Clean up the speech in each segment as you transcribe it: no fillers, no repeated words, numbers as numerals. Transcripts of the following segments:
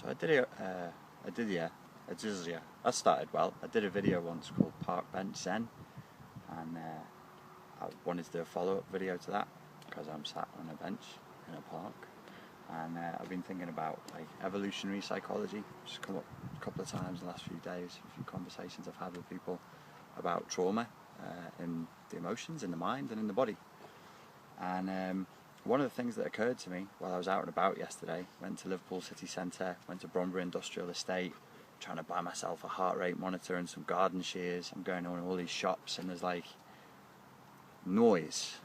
So I started well. I did a video once called Park Bench Zen, and I wanted to do a follow-up video to that because I'm sat on a bench in a park, and I've been thinking about like evolutionary psychology, which has come up a couple of times in the last few days, a few conversations I've had with people about trauma in the emotions, in the mind and in the body. And one of the things that occurred to me while I was out and about yesterday, went to Liverpool city centre, went to Bromberry Industrial Estate, trying to buy myself a heart rate monitor and some garden shears. I'm going on all these shops and there's like noise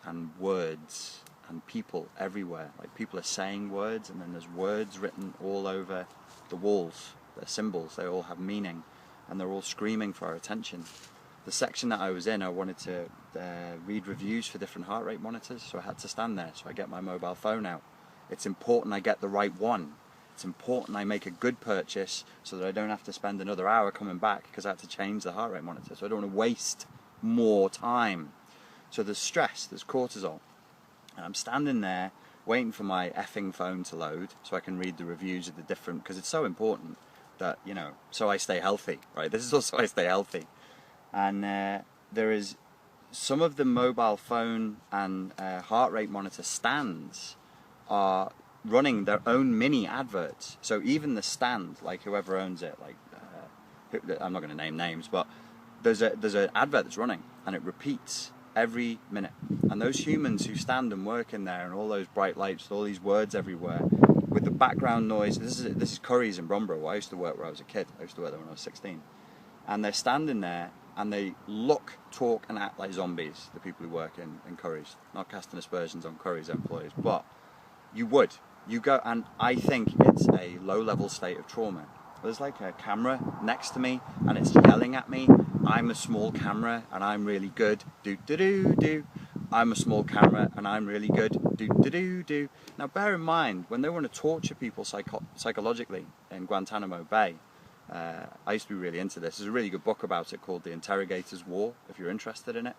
and words and people everywhere. Like people are saying words, and then there's words written all over the walls. They're symbols, they all have meaning, and they're all screaming for our attention. The section that I was in, I wanted to read reviews for different heart rate monitors, so I had to stand there. So I get my mobile phone out. It's important I get the right one. It's important I make a good purchase so that I don't have to spend another hour coming back because I have to change the heart rate monitor. So I don't want to waste more time. So there's stress, there's cortisol. And I'm standing there waiting for my effing phone to load so I can read the reviews of the different, because it's so important that, you know, so I stay healthy, right? This is also I stay healthy. And there is some of the mobile phone and heart rate monitor stands are running their own mini adverts. So even the stand, like whoever owns it, like I'm not going to name names, but there's an advert that's running and it repeats every minute. And those humans who stand and work in there and all those bright lights, all these words everywhere, with the background noise. This is Curry's in Bromberry, where I used to work where I was a kid. I used to work there when I was 16. And they're standing there and they look, talk and act like zombies, the people who work in Curry's. Not casting aspersions on Curry's employees, but you go, and I think it's a low-level state of trauma. There's like a camera next to me and it's yelling at me. I'm a small camera and I'm really good. Do. I'm a small camera and I'm really good. Do. Now bear in mind, when they want to torture people psychologically in Guantanamo Bay, I used to be really into this. There's a really good book about it called The Interrogator's War, if you're interested in it,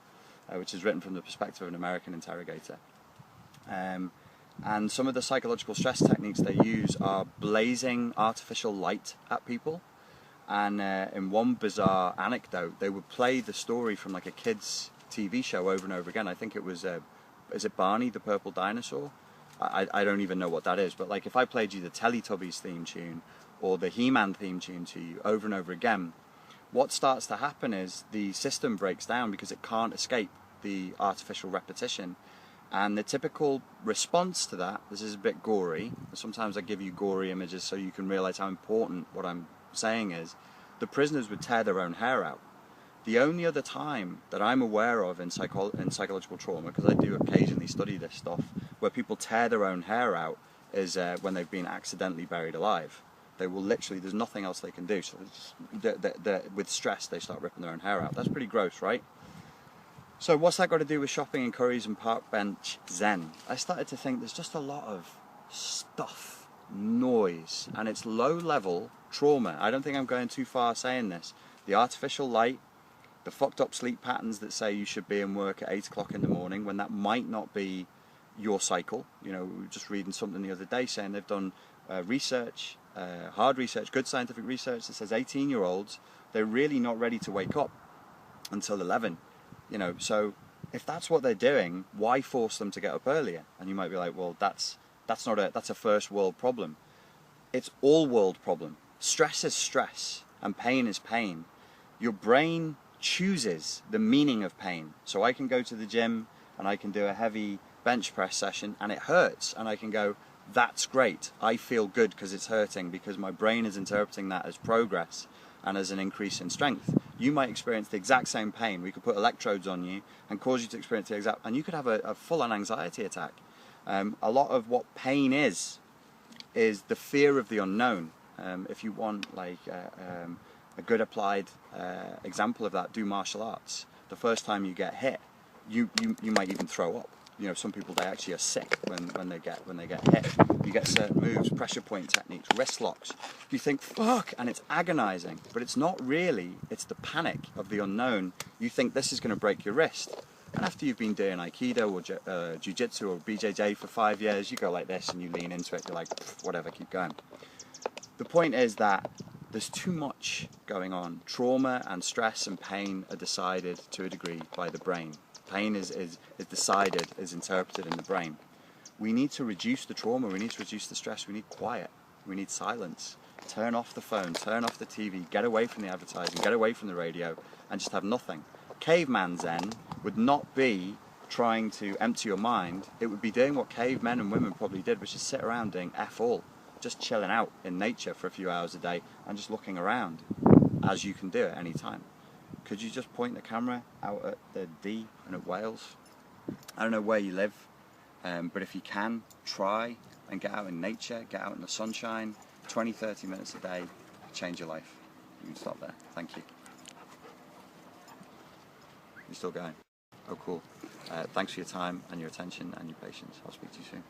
which is written from the perspective of an American interrogator. And some of the psychological stress techniques they use are blazing artificial light at people. And in one bizarre anecdote, they would play the story from like a kid's TV show over and over again. I think it was, is it Barney the Purple Dinosaur? I don't even know what that is, but like if I played you the Teletubbies theme tune or the He-Man theme tune to you over and over again, what starts to happen is the system breaks down because it can't escape the artificial repetition. And the typical response to that, this is a bit gory, sometimes I give you gory images so you can realise how important what I'm saying is, the prisoners would tear their own hair out. The only other time that I'm aware of in psychological trauma, because I do occasionally study this stuff, where people tear their own hair out is when they've been accidentally buried alive. They will literally, there's nothing else they can do. So with stress, they start ripping their own hair out. That's pretty gross, right? So what's that got to do with shopping in Curry's and Park Bench Zen? I started to think there's just a lot of stuff, noise, and it's low-level trauma. I don't think I'm going too far saying this. The artificial light, the fucked up sleep patterns that say you should be in work at 8 o'clock in the morning when that might not be your cycle. You know, we were just reading something the other day saying they've done research, hard research, good scientific research that says 18-year-olds, they're really not ready to wake up until 11. You know, so if that's what they're doing, why force them to get up earlier? And you might be like, well, that's a first world problem. It's all world problem. Stress is stress and pain is pain. Your brain chooses the meaning of pain. So I can go to the gym and I can do a heavy bench press session and it hurts, and I can go, that's great. I feel good because it's hurting, because my brain is interpreting that as progress and as an increase in strength. You might experience the exact same pain. We could put electrodes on you and cause you to experience the exact, and you could have a full-on anxiety attack. A lot of what pain is the fear of the unknown. If you want like a good applied example of that, do martial arts. The first time you get hit, you might even throw up. You know, some people, they actually are sick when they get hit. You get certain moves, pressure point techniques, wrist locks. You think, fuck, and it's agonizing, but it's not really. It's the panic of the unknown. You think this is going to break your wrist. And after you've been doing Aikido or Jiu-Jitsu or BJJ for 5 years, you go like this and you lean into it. You're like, whatever, keep going. the point is that there's too much going on. Trauma and stress and pain are decided to a degree by the brain. Pain is decided, is interpreted in the brain. We need to reduce the trauma, we need to reduce the stress, we need quiet, we need silence. Turn off the phone, turn off the TV, get away from the advertising, get away from the radio, and just have nothing. Caveman Zen would not be trying to empty your mind, it would be doing what cavemen and women probably did, which is sit around doing F all, just chilling out in nature for a few hours a day and just looking around, as you can do at any time. Could you just point the camera out at the Dee and at Wales? I don't know where you live, but if you can, try and get out in nature, get out in the sunshine, 20-30 minutes a day, change your life. You can stop there. Thank you. You're still going? Oh, cool. Thanks for your time and your attention and your patience. I'll speak to you soon.